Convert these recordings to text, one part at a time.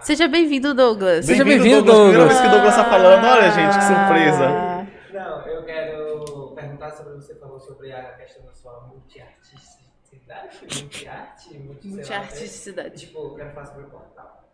Seja bem-vindo, Douglas. Seja bem-vindo, Douglas. Primeira vez que o Douglas tá falando, olha, gente, que surpresa. Não, eu quero perguntar sobre, você falou sobre a questão da sua multiartisticidade, Multiartisticidade. Tipo, eu quero falar sobre o portal.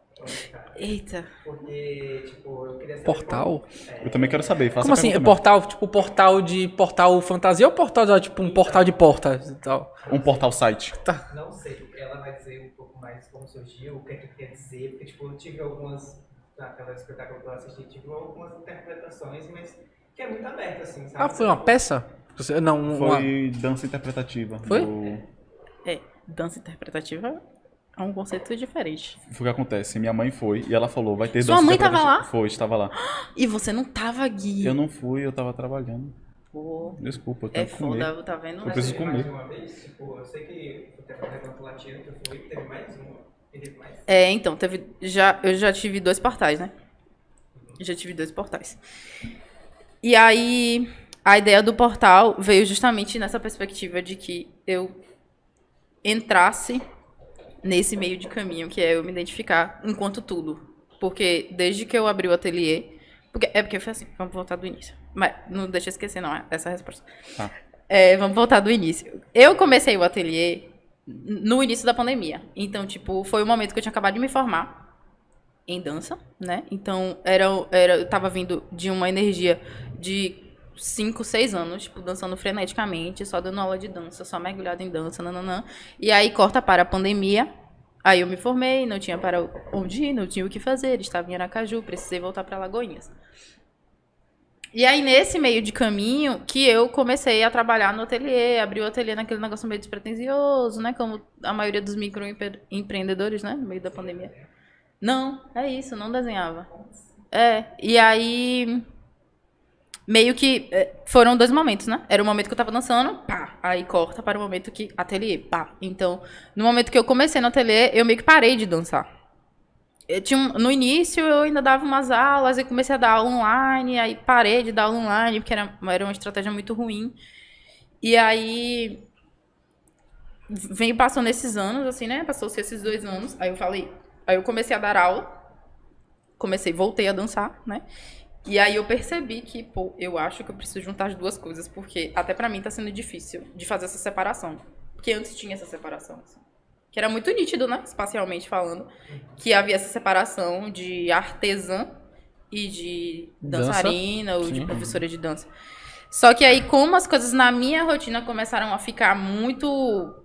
Eita. Porque, tipo, eu queria saber... Portal? Eu também quero saber. Faça Como assim? É portal, tipo, portal de portal fantasia ou portal, tipo, um portal de porta e tal? Um portal site. Não sei, ela vai dizer um pouco mais como surgiu, o que é que quer dizer, porque, tipo, eu tive algumas, naquela espetáculo que eu assisti, tive algumas interpretações, mas que é muito aberto, assim, sabe? Ah, foi uma peça? Não, Foi dança interpretativa. Foi? Dança interpretativa é um conceito diferente. Foi o que acontece. Minha mãe foi e ela falou, vai ter Sua dança mãe tava interpretativa. lá? Foi, estava lá. E você não tava, Gui. Eu não fui, eu tava trabalhando. Pô, Desculpa, eu é tenho que comer. foda, tá vendo? Eu preciso Mais de comer. uma vez, tipo, eu sei que o Teatro Latino que eu fui, teve mais uma, teve mais. Então, eu já tive 2 portais, né? Já tive 2 portais. E aí, a ideia do portal veio justamente nessa perspectiva de que eu entrasse nesse meio de caminho, que é eu me identificar enquanto tudo. Porque desde que eu abri o ateliê... Porque foi assim, vamos voltar do início. Mas não deixa eu esquecer, não, essa resposta. Tá. Vamos voltar do início. Eu comecei o ateliê no início da pandemia. Então, tipo, foi o momento que eu tinha acabado de me formar em dança, né? Então, eu tava vindo de uma energia de 5, 6 anos, tipo, dançando freneticamente, só dando aula de dança, só mergulhada em dança, nananã. E aí, corta para a pandemia. Aí eu me formei, não tinha para onde ir, não tinha o que fazer, estava em Aracaju, precisei voltar para Alagoinhas. E aí, nesse meio de caminho, que eu comecei a trabalhar no ateliê, abri o ateliê naquele negócio meio despretensioso, né? Como a maioria dos microempreendedores, né? No meio da pandemia. Não, é isso, não desenhava. E aí... Meio que foram 2 momentos, né? Era o momento que eu tava dançando, pá. Aí corta para o momento que... Ateliê, pá. Então, no momento que eu comecei no ateliê, eu meio que parei de dançar. No início, eu ainda dava umas aulas, e comecei a dar aula online, aí parei de dar aula online, porque era uma estratégia muito ruim. E aí... Vem passando esses anos, assim, né? Passou-se esses 2 anos. Aí eu comecei a dar aula. Voltei a dançar, né? E aí eu percebi que, pô, eu acho que eu preciso juntar as 2 coisas, porque até pra mim tá sendo difícil de fazer essa separação. Porque antes tinha essa separação, assim. Que era muito nítido, né, espacialmente falando, que havia essa separação de artesã e de dançarina ou de professora de dança. Só que aí, como as coisas na minha rotina começaram a ficar muito...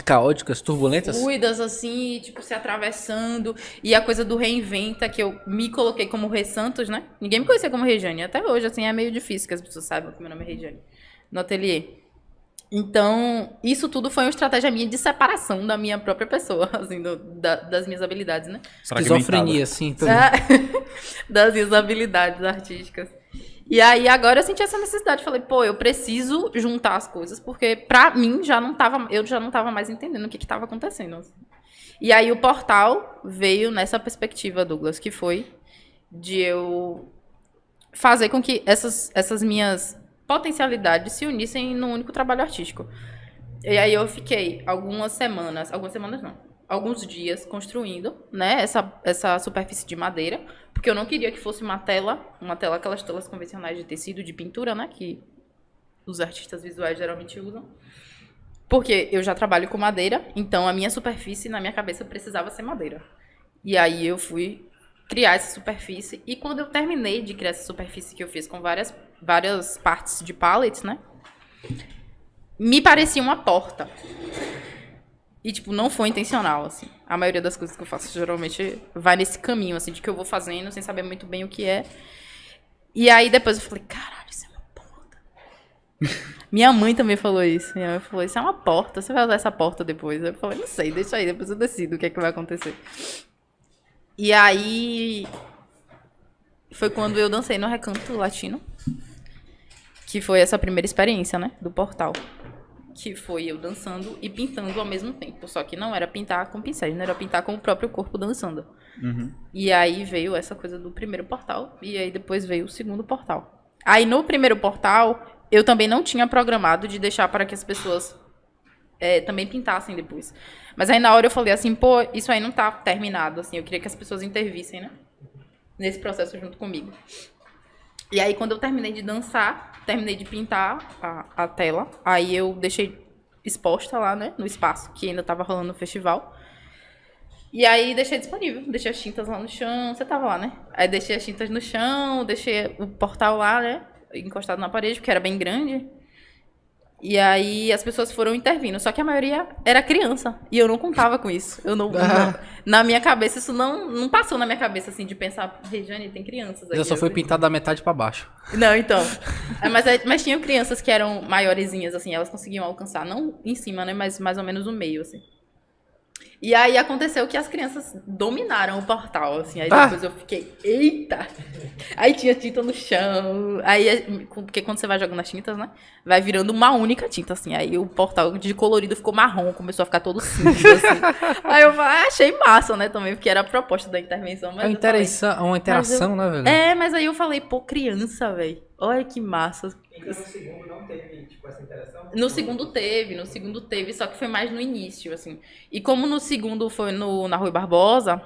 Caóticas, turbulentas? fluidas, assim, tipo, se atravessando. E a coisa do reinventa, que eu me coloquei como Rê Santos, né? Ninguém me conhecia como Regiane. Até hoje, assim, é meio difícil que as pessoas saibam que meu nome é Regiane. No ateliê. Então, isso tudo foi uma estratégia minha de separação da minha própria pessoa, assim, das minhas habilidades, né? Esquizofrenia, assim. Das minhas habilidades artísticas. E aí, agora eu senti essa necessidade. Falei, pô, eu preciso juntar as coisas, porque pra mim, eu já não tava mais entendendo o que tava acontecendo. Assim. E aí, o portal veio nessa perspectiva, Douglas, que foi de eu fazer com que essas minhas potencialidades se unissem num único trabalho artístico. E aí, eu fiquei alguns dias construindo, né, essa superfície de madeira, porque eu não queria que fosse uma tela, aquelas telas convencionais de tecido, de pintura, né, que os artistas visuais geralmente usam. Porque eu já trabalho com madeira, então a minha superfície, na minha cabeça, precisava ser madeira. E aí eu fui criar essa superfície, e quando eu terminei de criar essa superfície que eu fiz com várias partes de pallets, né, me parecia uma porta. E, tipo, não foi intencional, assim. A maioria das coisas que eu faço, geralmente, vai nesse caminho, assim, de que eu vou fazendo sem saber muito bem o que é. E aí, depois eu falei, caralho, isso é uma porta. Minha mãe também falou isso. Minha mãe falou, isso é uma porta, você vai usar essa porta depois? Eu falei, não sei, deixa aí, depois eu decido o que é que vai acontecer. E aí, foi quando eu dancei no Recanto Latino, que foi essa primeira experiência, né, do portal. Que foi eu dançando e pintando ao mesmo tempo. Só que não era pintar com pincéis, não era pintar com o próprio corpo dançando. Uhum. E aí veio essa coisa do primeiro portal. E aí depois veio o segundo portal. Aí no primeiro portal, eu também não tinha programado de deixar para que as pessoas também pintassem depois. Mas aí na hora eu falei assim, pô, isso aí não tá terminado, assim, eu queria que as pessoas intervissem, né? Nesse processo junto comigo. E aí quando eu terminei de dançar, terminei de pintar a tela, aí eu deixei exposta lá, né, no espaço, que ainda tava rolando o festival. E aí deixei disponível, deixei as tintas lá no chão, você tava lá, né? Aí deixei as tintas no chão, deixei o portal lá, né, encostado na parede, porque era bem grande. E aí as pessoas foram intervindo, só que a maioria era criança, e eu não contava com isso. Eu não, na minha cabeça, isso não passou na minha cabeça, assim, de pensar, Regiane, tem crianças aqui. Já só foi pintado da metade pra baixo. Não, então. Mas tinham crianças que eram maiorzinhas, assim, elas conseguiam alcançar, não em cima, né, mas mais ou menos no meio, assim. E aí aconteceu que as crianças dominaram o portal, assim, aí depois eu fiquei, eita! Aí tinha tinta no chão, aí, porque quando você vai jogando as tintas, né, vai virando uma única tinta, assim, aí o portal de colorido ficou marrom, começou a ficar todo cinza, assim. Aí eu falei, achei massa, né, também, porque era a proposta da intervenção, mas Uma interação, né, velho? mas aí eu falei, pô, criança, velho, olha que massa. Então no segundo não teve, tipo, essa interação? No segundo teve, só que foi mais no início, assim. E como no segundo foi na Rui Barbosa,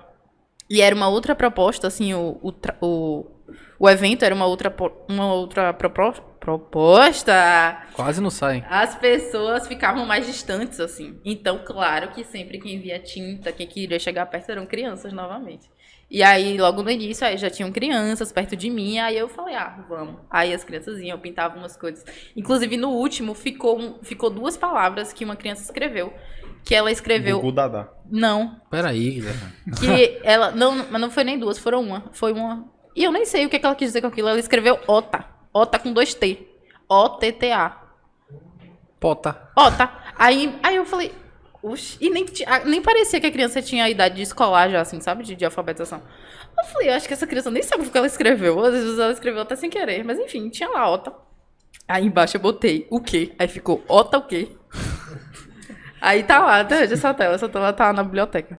e era uma outra proposta, assim, o evento era uma outra proposta, Quase não sai. as pessoas ficavam mais distantes, assim. Então, claro que sempre quem via tinta, quem queria chegar perto eram crianças novamente. E aí, logo no início, aí já tinham crianças perto de mim, aí eu falei, vamos. Aí as crianças iam, eu pintava umas coisas. Inclusive, no último, ficou 2 palavras que uma criança escreveu. Que ela escreveu... Gugu Dadá. Não. Peraí, Guilherme. Que ela... Não, mas não foi nem 2, foram uma. Foi uma... E eu nem sei o que ela quis dizer com aquilo. Ela escreveu Ota. Ota com 2 T. O-T-T-A. Pota. Ota. Aí eu falei... Oxi, e nem parecia que a criança tinha a idade de escolar já, assim, sabe? De alfabetização. Eu falei, eu acho que essa criança nem sabe o que ela escreveu. Às vezes ela escreveu até sem querer. Mas enfim, tinha lá Ota. Aí embaixo eu botei o quê? Aí ficou Ota o quê? Aí tá lá, até hoje essa tela tá lá na biblioteca.